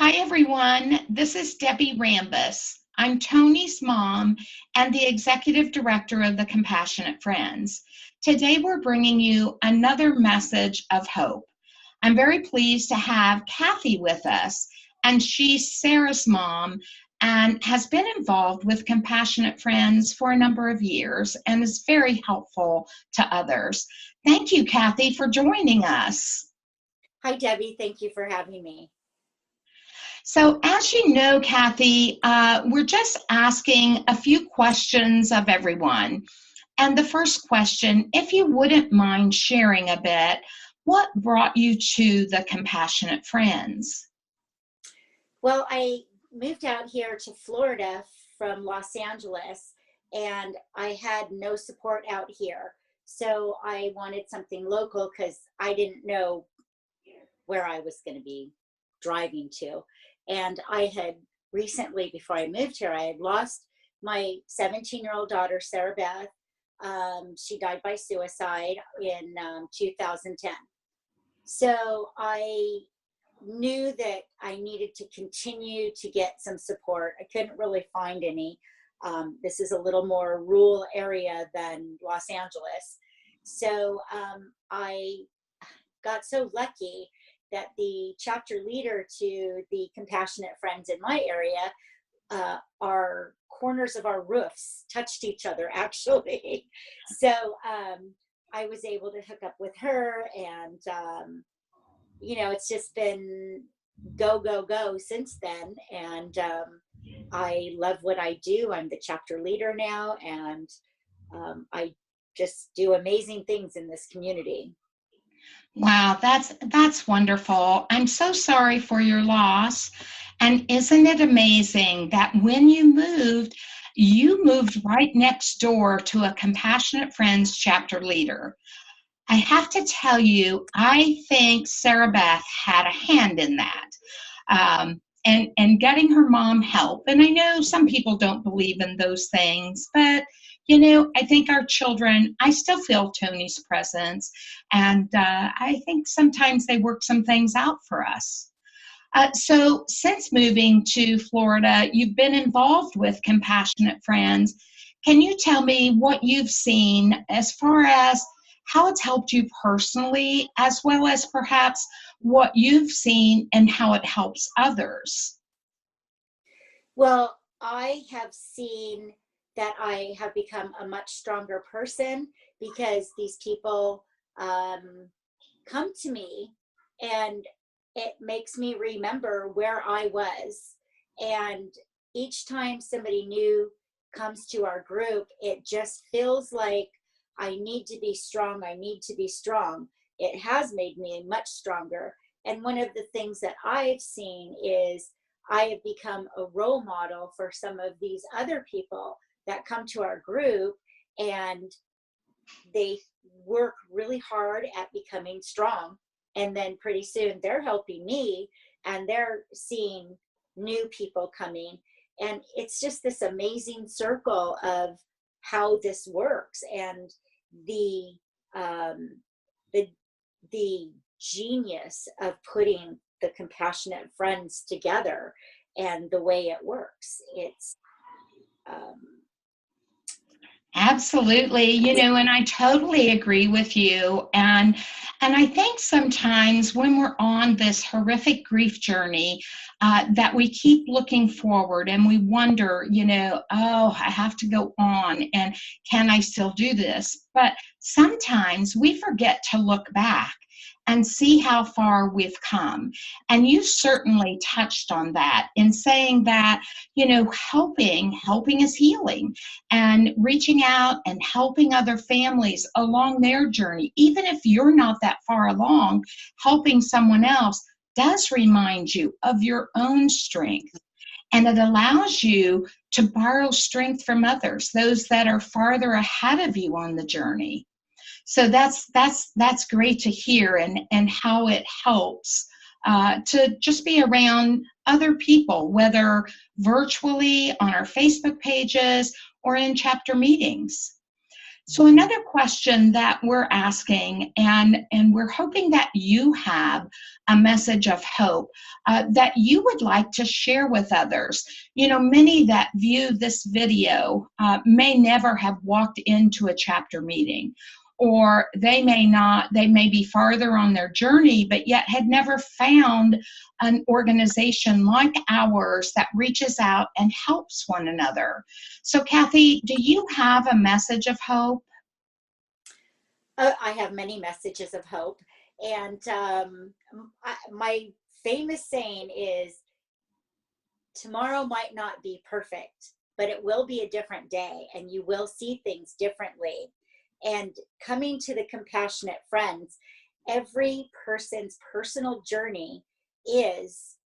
Hi, everyone. This is Debbie Rambus. I'm Tony's mom and the executive director of the Compassionate Friends. Today, we're bringing you another message of hope. I'm very pleased to have Cathy with us, and she's Sarah's mom and has been involved with Compassionate Friends for a number of years and is very helpful to others. Thank you, Cathy, for joining us. Hi, Debbie. Thank you for having me. So as you know, Cathy, we're just asking a few questions of everyone. And the first question, if you wouldn't mind sharing a bit, what brought you to the Compassionate Friends? Well, I moved out here to Florida from Los Angeles, and I had no support out here. So I wanted something local because I didn't know where I was going to be driving to. And I had recently, before I moved here, I had lost my 17-year-old daughter, Sarah Beth. She died by suicide in 2010. So I knew that I needed to continue to get some support. I couldn't really find any. This is a little more rural area than Los Angeles. So I got so lucky that the chapter leader to the Compassionate Friends in my area, our corners of our roofs touched each other, actually. So I was able to hook up with her, and it's just been go, go, go since then. And I love what I do. I'm the chapter leader now, and I just do amazing things in this community. Wow, that's wonderful. I'm so sorry for your loss. And isn't it amazing that when you moved right next door to a Compassionate Friends chapter leader? I have to tell you, I think Sarah Beth had a hand in that. And getting her mom help. And I know some people don't believe in those things, but I think our children, I still feel Tony's presence, and I think sometimes they work some things out for us. So since moving to Florida, you've been involved with Compassionate Friends. Can you tell me what you've seen as far as how it's helped you personally, as well as perhaps what you've seen and how it helps others? Well, I have seen that I have become a much stronger person because these people come to me, and it makes me remember where I was. And each time somebody new comes to our group, it just feels like I need to be strong. I need to be strong. It has made me much stronger. And one of the things that I've seen is I have become a role model for some of these other people that come to our group, and they work really hard at becoming strong. And then pretty soon they're helping me, and they're seeing new people coming. And it's just this amazing circle of how this works, and the genius of putting the Compassionate Friends together and the way it works. It's Absolutely, and I totally agree with you. And I think sometimes when we're on this horrific grief journey, that we keep looking forward and we wonder, oh, I have to go on, and can I still do this? But sometimes we forget to look back and see how far we've come. And you certainly touched on that in saying that, helping is healing, and reaching out and helping other families along their journey. Even if you're not that far along, helping someone else does remind you of your own strength. And it allows you to borrow strength from others, those that are farther ahead of you on the journey. So that's great to hear, and how it helps to just be around other people, whether virtually on our Facebook pages or in chapter meetings. So another question that we're asking, and we're hoping that you have a message of hope that you would like to share with others. You know, many that view this video may never have walked into a chapter meeting, or they may be farther on their journey, but yet had never found an organization like ours that reaches out and helps one another. So, Cathy, do you have a message of hope? I have many messages of hope. And my famous saying is, tomorrow might not be perfect, but it will be a different day and you will see things differently. And coming to the Compassionate Friends, every person's personal journey is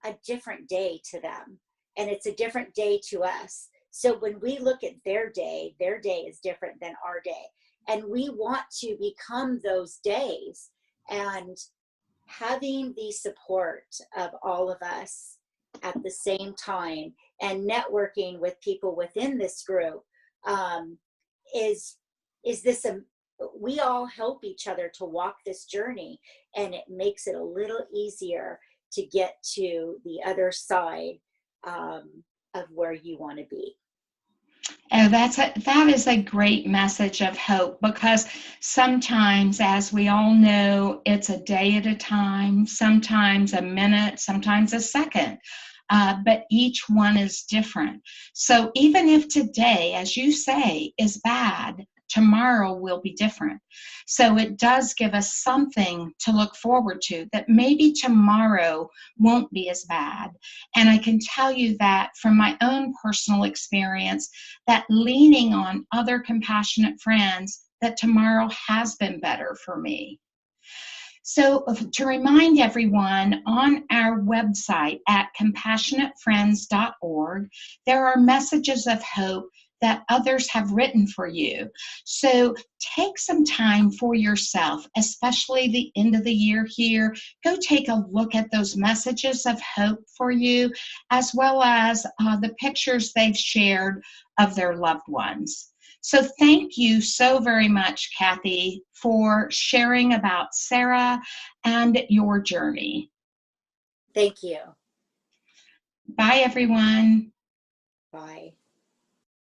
a different day to them, and it's a different day to us. So when we look at their day is different than our day. And we want to become those days, and having the support of all of us at the same time and networking with people within this group is this we all help each other to walk this journey, and it makes it a little easier to get to the other side of where you want to be. Oh, that is a great message of hope, because sometimes, as we all know, it's a day at a time, sometimes a minute, sometimes a second, but each one is different. So even if today, as you say, is bad, tomorrow will be different. So it does give us something to look forward to, that maybe tomorrow won't be as bad. And I can tell you that from my own personal experience, that leaning on other compassionate friends, that tomorrow has been better for me. So to remind everyone, on our website at compassionatefriends.org, there are messages of hope that others have written for you. So take some time for yourself, especially the end of the year here. Go take a look at those messages of hope for you, as well as the pictures they've shared of their loved ones. So thank you so very much, Cathy, for sharing about Sarah and your journey. Thank you. Bye, everyone. Bye.